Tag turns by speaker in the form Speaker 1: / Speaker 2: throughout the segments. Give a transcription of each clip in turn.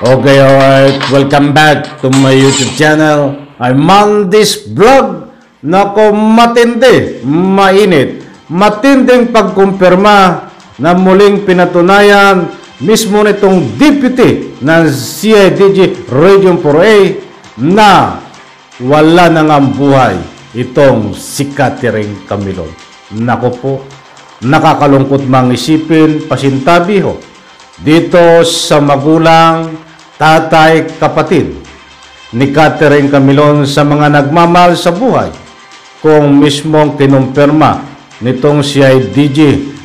Speaker 1: Okay, alright. Welcome back to my YouTube channel. I'm on this vlog. Nako, matindi, mainit, matinding pagkumpirma na muling pinatunayan mismo nitong deputy ng CIDG Region 4A na wala nang ang buhay itong si Catherine Camilon. Nako po, nakakalungkot mang isipin, pasintabi ho, dito sa magulang, tatay, kapatid ni Catherine Camilon sa mga nagmamahal sa buhay, kung mismong kinumpirma nitong CIDG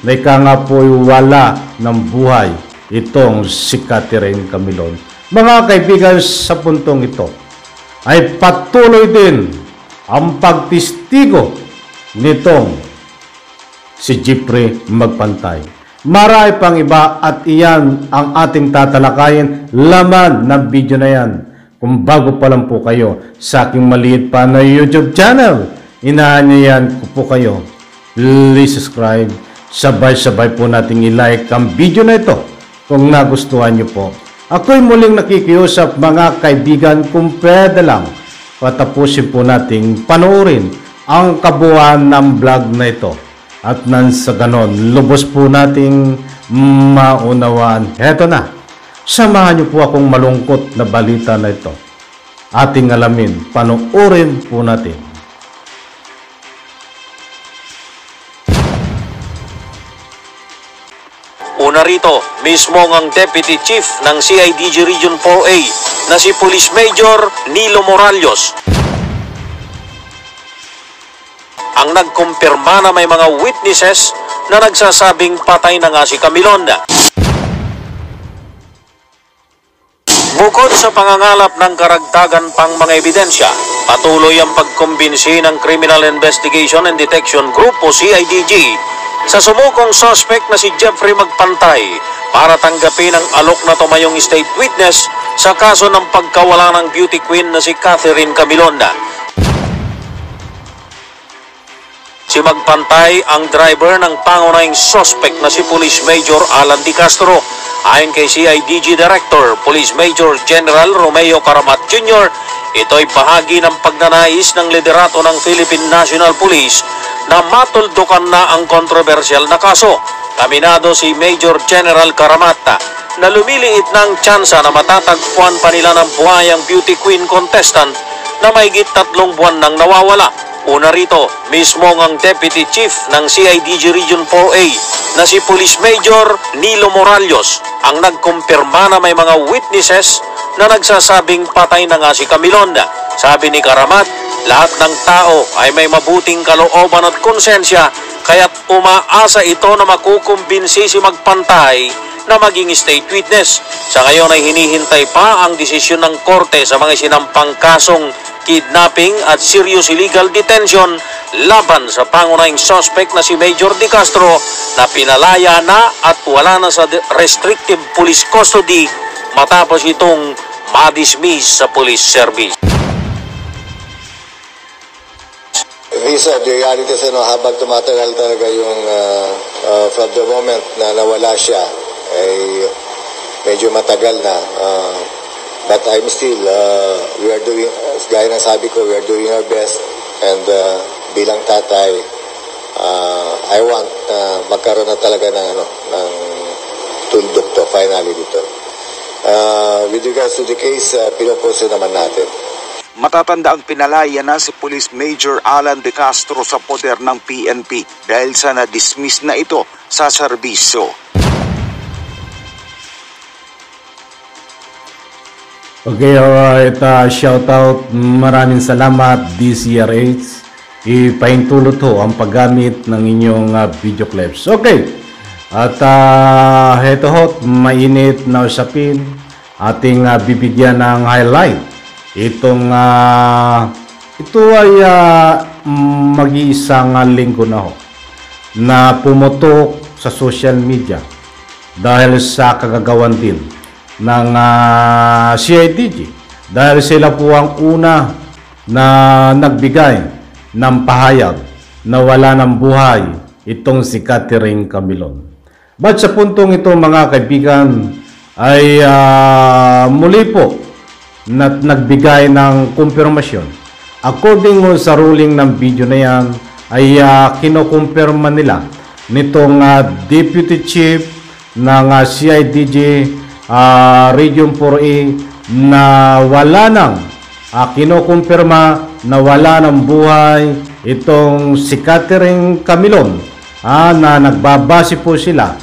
Speaker 1: na ika nga po'y wala ng buhay itong si Catherine Camilon. Mga kaibigan, sa puntong ito ay patuloy din ang pagtistigo nitong si Jeffrey Magpantay. Marami pang iba at iyan ang ating tatalakayin, laman ng video na yan. Kung bago pa lang po kayo sa aking maliit pa na YouTube channel, inaanyayan ko po kayo, please subscribe. Sabay-sabay po nating i-like ang video na ito kung nagustuhan nyo po. Ako'y muling nakikiusap mga kaibigan, kung pwede lang patapusin po nating panoorin ang kabuuan ng vlog na ito. At nang sa ganon, lubos po nating maunawaan. Heto na, samahan niyo po akong malungkot na balita na ito. Ating alamin, panoorin po natin.
Speaker 2: Una rito, mismo ang Deputy Chief ng CIDG Region 4A na si Police Major Nilo Moralios ang nagkumpirma na may mga witnesses na nagsasabing patay na nga si Camilon. Bukod sa pangangalap ng karagdagan pang mga ebidensya, patuloy ang pagkumbinsi ng Criminal Investigation and Detection Group o CIDG sa sumukong suspect na si Jeffrey Magpantay para tanggapin ang alok na tumayong state witness sa kaso ng pagkawala ng beauty queen na si Catherine Camilon. Si Magpantay ang driver ng pangunahing suspect na si Police Major Alan De Castro. Ayon kay CIDG Director Police Major General Romeo Caramat Jr., ito'y bahagi ng pagnanais ng liderato ng Philippine National Police na matuldukan na ang kontrobersyal na kaso. Aminado si Major General Caramat na lumiliit ng tsansa na matatagpuan pa nila ng buhay ang beauty queen contestant na mahigit 3 buwan nang nawawala. Una rito, mismo ang Deputy Chief ng CIDG Region 4A na si Police Major Nilo Moralios ang nagkumpirma na may mga witnesses na nagsasabing patay na nga si Camilon. Sabi ni Caramat, lahat ng tao ay may mabuting kalooban at konsensya, kaya't umaasa ito na makukumbinsi si Magpantay na maging state witness. Sa ngayon ay hinihintay pa ang desisyon ng korte sa mga sinampang kasong kidnapping at serious illegal detention laban sa pangunahing suspect na si Major De Castro na pinalaya na at wala na sa restrictive police custody matapos itong ma-dismiss sa police service.
Speaker 3: Risa, the reality is habang tumatagal talaga yung from the moment na nawala siya ay medyo matagal na. But I'm still, we are doing, gaya ng sabi ko, we are doing our best. And bilang tatay, I want magkaroon na talaga ng tuldok to, finally dito. With regards to the case, pinoposto naman natin.
Speaker 4: Matatanda ang pinalaya na si Police Major Alan De Castro sa poder ng PNP dahil sa na-dismiss na ito sa serbisyo.
Speaker 1: Okay, alright. Shout out. Maraming salamat, DCRH. Ipaintulot ho ang paggamit ng inyong video clips. Okay. At heto ho, mainit na usapin. Ating bibigyan ng highlight. Ito ay mag-iisang linggo na ho na pumutok sa social media dahil sa kagagawan din ng CIDG, dahil sila po ang una na nagbigay ng pahayag na wala ng buhay itong si Catherine Camilon. But sa puntong ito mga kaibigan, ay muli po na nagbigay ng kumpirmasyon. According sa ruling ng video na yan, ay kinukumpirma nila nitong Deputy Chief ng CIDG Region 4A na wala nang kinukumpirma na wala ng buhay itong si Catherine Camilon na nagbabase po sila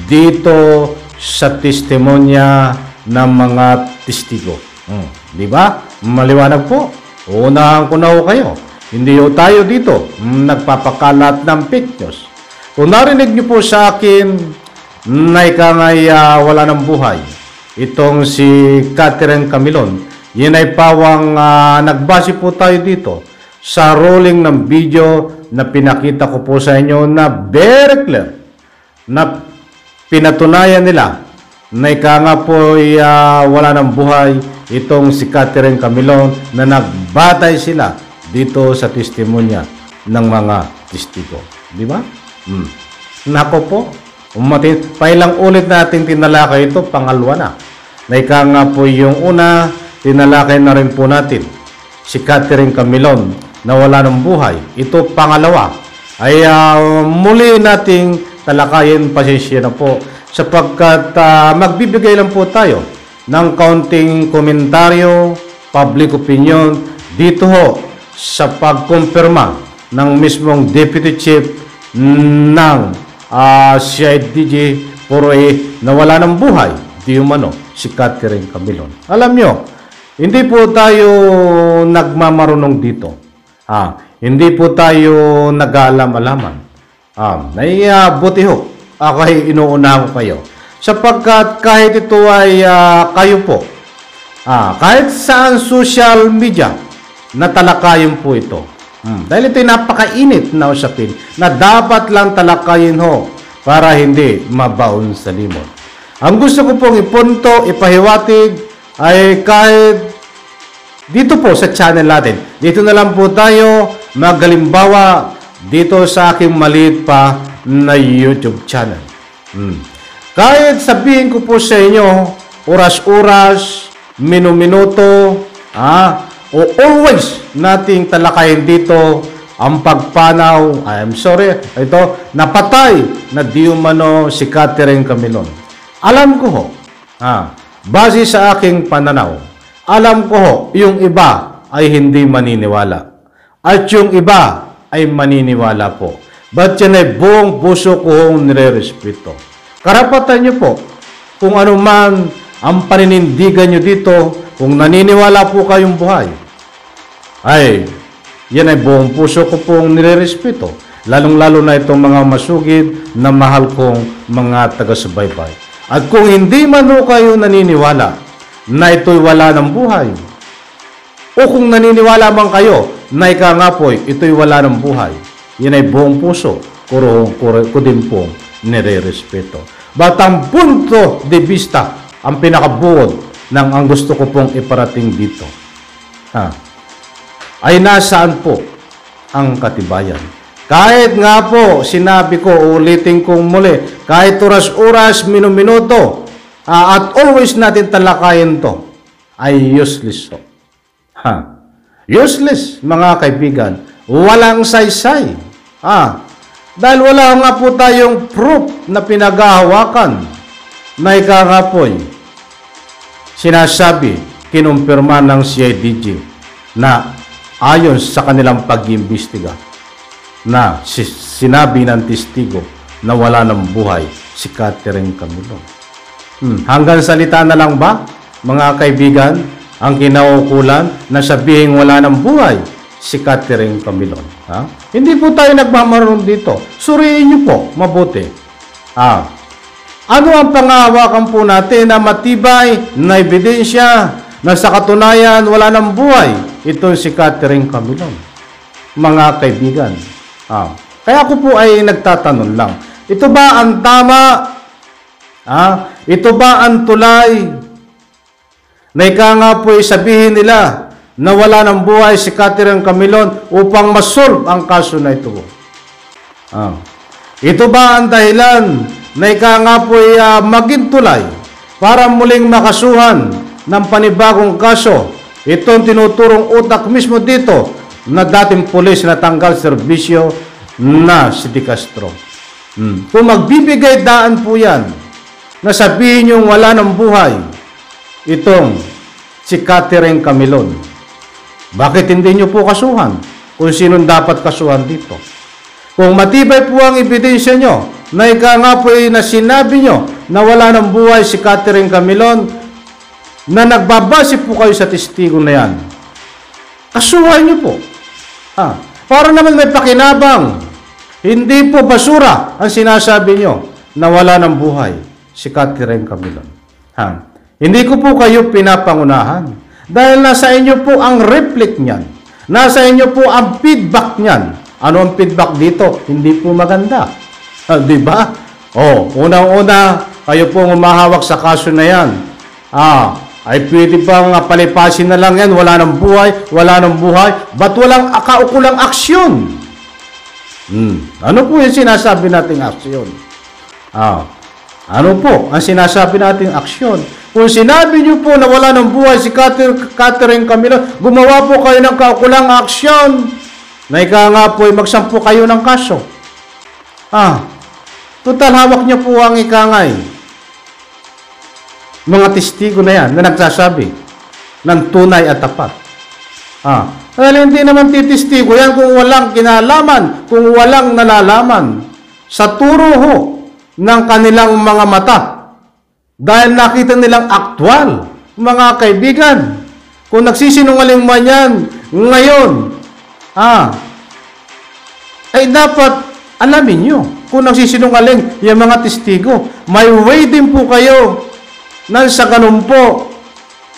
Speaker 1: dito sa testimonya ng mga testigo. Di ba? Maliwanag po. Unahan ko na ho kayo. Hindi ho tayo dito nagpapakalat ng fake news. Kung narinig niyo po sa akin na ikangay wala ng buhay itong si Catherine Camilon, yan ay pawang nagbase po tayo dito sa rolling ng video na pinakita ko po sa inyo na very clear na pinatunayan nila na ika nga po wala ng buhay itong si Catherine Camilon na nagbatay sila dito sa testimonya ng mga testigo. Di ba? Nako po, pailang ulit natin tinalakay ito, pangalawa na. Na ika nga po yung una, tinalakay na rin po natin si Catherine Camilon na wala ng buhay. Ito pangalawa ay muli nating talakayin, pasensya na po sapagkat magbibigay lang po tayo ng kaunting komentaryo, public opinion dito ho sa pagkumpirma ng mismong Deputy Chief ng CIDG 4A na wala ng buhay di umano si Catherine Camilon. Alam nyo, hindi po tayo nagmamarunong dito. Hindi po tayo nag-aalam-alaman. Buti ho, ako ay inuunahan ko kayo. Sapagkat kahit ito ay kayo po, kahit saan social media, natalakayin po ito. Dahil ito ay napakainit na usapin na dapat lang talakayin ho para hindi mabaon sa limot. Ang gusto ko pong ipunto, ipahiwatig ay kahit dito po sa channel natin. Dito na lang po tayo magalimbawa dito sa aking maliit pa na YouTube channel. Kahit sabihin ko po sa inyo oras-oras, minuto-minuto, o always nating talakayin dito ang pagpanaw, ito, napatay na di umano si Catherine Camilon. Alam ko ho, base sa aking pananaw, alam ko ho, yung iba ay hindi maniniwala. At yung iba ay maniniwala po. Ba't yan ay buong puso ko hong nire-respeto. Karapatan nyo po, kung ano man ang paninindigan nyo dito, kung naniniwala po kayong buhay, ay, yan ay buong puso ko pong nire-respeto. Lalong-lalo na itong mga masugid na mahal kong mga taga-subaybay. At kung hindi man o kayo naniniwala na ito'y wala ng buhay, o kung naniniwala man kayo na ika nga po'y ito'y wala ng buhay, yan ay buong puso ko din pong nire-respeto. But ang punto de vista, ang pinakabuod ng ang gusto ko pong iparating dito, ay nasaan po ang katibayan. Kahit nga po, sinabi ko, ulitin kong muli, kahit oras-oras, minuto, at always natin talakayin to, ay useless so. Useless, mga kaibigan. Walang saysay. Dahil wala nga po tayong proof na pinaghahawakan na ika nga po'y sinasabi, kinumpirma ng CIDG na ayon sa kanilang pag-iimbestiga na sinabi ng testigo na wala ng buhay si Catherine Camilon. Hanggang salita na lang ba, mga kaibigan, ang kinaukulan na sabihin wala ng buhay si Catherine Camilon? Hindi po tayo nagmamarunong dito. Suriin niyo po, mabuti. Ano ang pangahawakan po natin na matibay na ebidensya na sa katunayan wala ng buhay itong si Catherine Camilon? Mga kaibigan, kaya ako po ay nagtatanong lang, ito ba ang tama? Ito ba ang tulay? Na ika nga po ay sabihin nila na wala ng buhay si Catherine Camilon upang masolve ang kaso na ito? Ito ba ang dahilan na ika nga po ay maging tulay para muling makasuhan ng panibagong kaso itong tinuturong utak mismo dito na dating pulis na tanggal serbisyo na si De Castro. Kung magbibigay daan po yan na sabihin yung wala ng buhay itong si Catherine Camilon, bakit hindi nyo po kasuhan kung sinong dapat kasuhan dito? Kung matibay po ang ebidensya nyo na ika nga po na sinabi nyo na wala ng buhay si Catherine Camilon, na nagbabase po kayo sa testigo na yan, kasuhan nyo po. Para naman may pakinabang. Hindi po basura ang sinasabi nyo na wala ng buhay si Catherine Camilon. Hindi ko po kayo pinapangunahan dahil nasa inyo po ang reflect niyan. Nasa inyo po ang feedback niyan. Ano ang feedback dito? Hindi po maganda. Di ba? Unang-una, kayo po umahawak sa kaso na yan. Ay pwede bang palipasin na lang yan? Wala ng buhay, wala ng buhay. Ba't walang kaukulang aksyon? Ano po yung sinasabi nating aksyon? Ano po ang sinasabi nating aksyon? Kung sinabi niyo po na wala ng buhay si Catherine Camilon, gumawa po kayo ng kaukulang aksyon na ika nga po ay magsampu kayo ng kaso. Total hawak niyo po ang ikangay. Mga testigo na yan na nagsasabi ng tunay at tapat. Dahil hindi naman titistigo yan kung walang kinalaman, kung walang nalalaman sa turo ho ng kanilang mga mata. Dahil nakita nilang aktwal, mga kaibigan. Kung nagsisinungaling man yan ngayon, ay dapat alamin nyo kung nagsisinungaling yung mga testigo. May way din po kayo nang sa ganun po,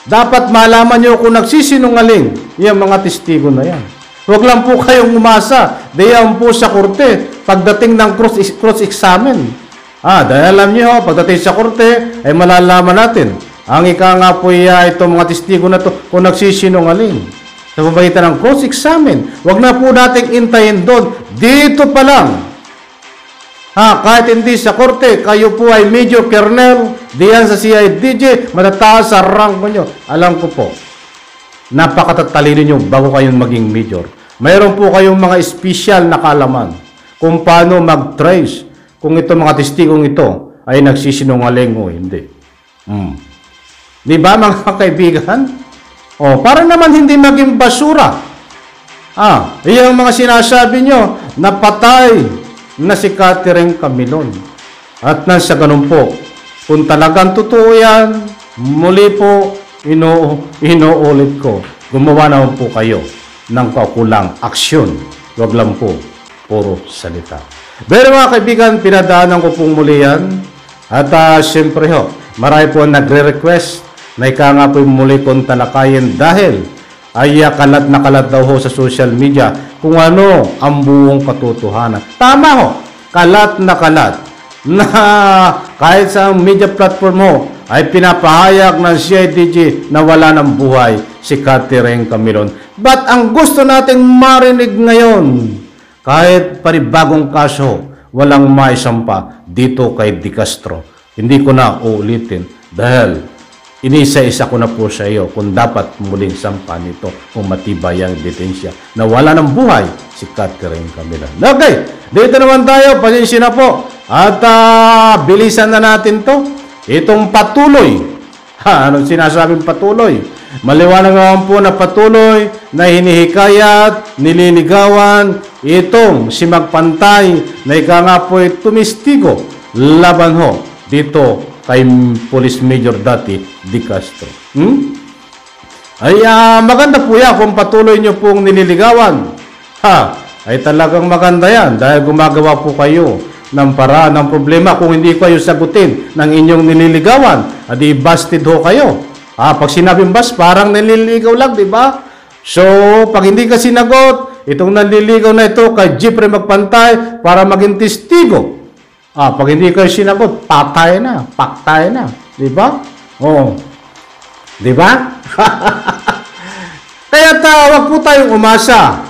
Speaker 1: dapat malaman nyo kung nagsisinungaling yung mga testigo na yan. Huwag lang po kayong umasa. Diyan po sa korte, pagdating ng cross-examine. Dahil alam nyo, pagdating sa korte, ay malalaman natin. Ang ika nga po itong mga testigo na to kung nagsisinungaling. Sa pamagitan ng cross-examine. Huwag na po nating intayin doon. Dito pa lang. Kahit hindi sa korte, kayo po ay Major Colonel, diyan sa CIDG, matataas sa rank nyo. Alam ko po, napakatatalino nyo bago kayong maging major. Mayroon po kayong mga special na kaalaman kung paano mag-trace kung itong mga testigong ito ay nagsisinungaling o hindi. Di ba mga kaibigan? Para naman hindi maging basura. Yung mga sinasabi nyo na patay na si Catherine Camilon. At nasa ganun po, kung talagang totoo yan, muli po, inuulit ko, gumawa naman po kayo ng kaukulang aksyon. Huwag lang po, puro salita. Pero mga kaibigan, pinadaanan ko pong muli yan. At siyempre ho, marami po nagre-request na ika nga po muli kong talakayin dahil ay kalat na kalat daw ho sa social media kung ano ang buong katotohanan. Tama ho, kalat na kahit sa media platform ho ay pinapahayag ng CIDG na wala ng buhay si Catherine Camilon. But ang gusto nating marinig ngayon, kahit panibagong kaso, walang maisampa dito kay De Castro. Hindi ko na uulitin dahil inisa-isa ko na po sa iyo kung dapat muling sampa nito kung matibay ang ebidensya na wala ng buhay si Catherine Camilon. Okay, dito naman tayo, pasensya na po. At bilisan na natin to. Itong patuloy. Anong sinasabing patuloy? Maliwanag naman po na patuloy na hinihikayat, nililigawan itong si Magpantay na ika nga po ay tumistigo laban ho dito kay Police Major dati De Castro. Ay maganda po yan kung patuloy nyo pong nililigawan. Ay talagang maganda yan dahil gumagawa po kayo ng paraan ng problema. Kung hindi kayo sagutin ng inyong nililigawan, adi busted ho kayo. Pag sinabing bus, parang nililigaw lang, di ba? So, pag hindi ka sinagot, itong naliligaw na ito kay Jeffrey Magpantay para maging testigo. Pag hindi kayo sinagot, patay na, paktay na. Di ba? Di ba? Kaya wag po tayong umasa.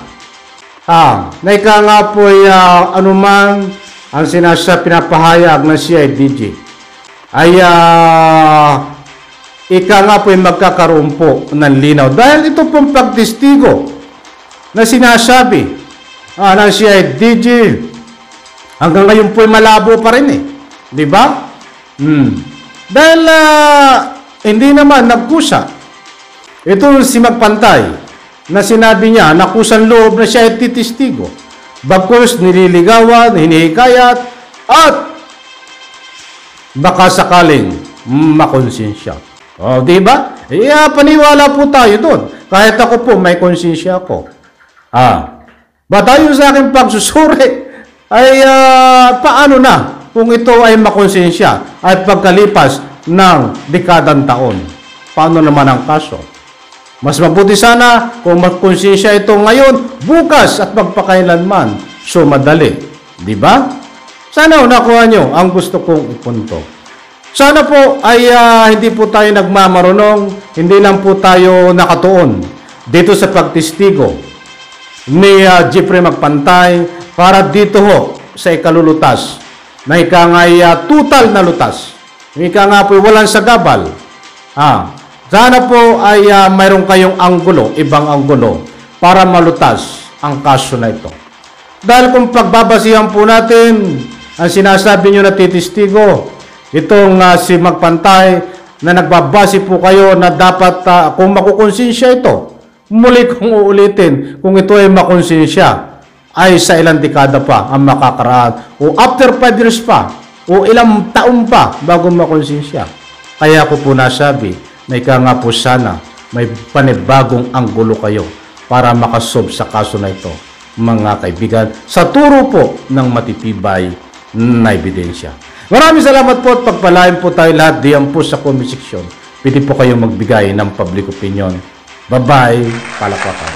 Speaker 1: Na ika nga po ay anuman ang pinapahayag ng CIDG. ay ika nga po yung magkakaroon po ng linaw. Dahil ito pong pagtestigo na sinasabi na siya ay DG, hanggang ngayon po malabo pa rin eh. Di ba? Dahil hindi naman nagkusa. Ito si Magpantay na sinabi niya, nakusan loob na siya ay titistigo. Bagkus nililigawan, hinihikayat, at baka sakaling makonsensya. O, di ba? Paniwala po tayo doon. Kahit ako po, may konsensya ako. Batayo sa aking pagsusuri, ay paano na kung ito ay makonsensya at pagkalipas ng dekadang taon? Paano naman ang kaso? Mas mabuti sana kung makonsensya ito ngayon, bukas at magpakailanman. So madali. Di ba? Sana nakuha nyo ang gusto kong ipunto. Sana po ay hindi po tayo nagmamarunong, hindi lang po tayo nakatuon dito sa pagtestigo ni Jeffrey Magpantay para dito ho sa ikalulutas na ika nga'y total na lutas. Ika nga po walang sagabal. Sana po ay mayroon kayong anggulo, ibang anggulo para malutas ang kaso na ito. Dahil kung pagbabasihan po natin ang sinasabi nyo na titistigo, itong si Magpantay na nagbabase po kayo na dapat kung makukonsensya ito, muli kong uulitin, kung ito ay makonsensya, ay sa ilang dekada pa ang makakaraan o after 5 years pa o ilang taon pa bago makonsensya. Kaya ko po nasabi na ika nga po sana may panibagong anggulo kayo para makasolve sa kaso na ito, mga kaibigan, sa turo po ng matitibay na ebidensya. Maraming salamat po at pagpalain po tayo lahat diyan po sa comment section. Pwede po kayong magbigay ng public opinion. Bye-bye. Palakpakan.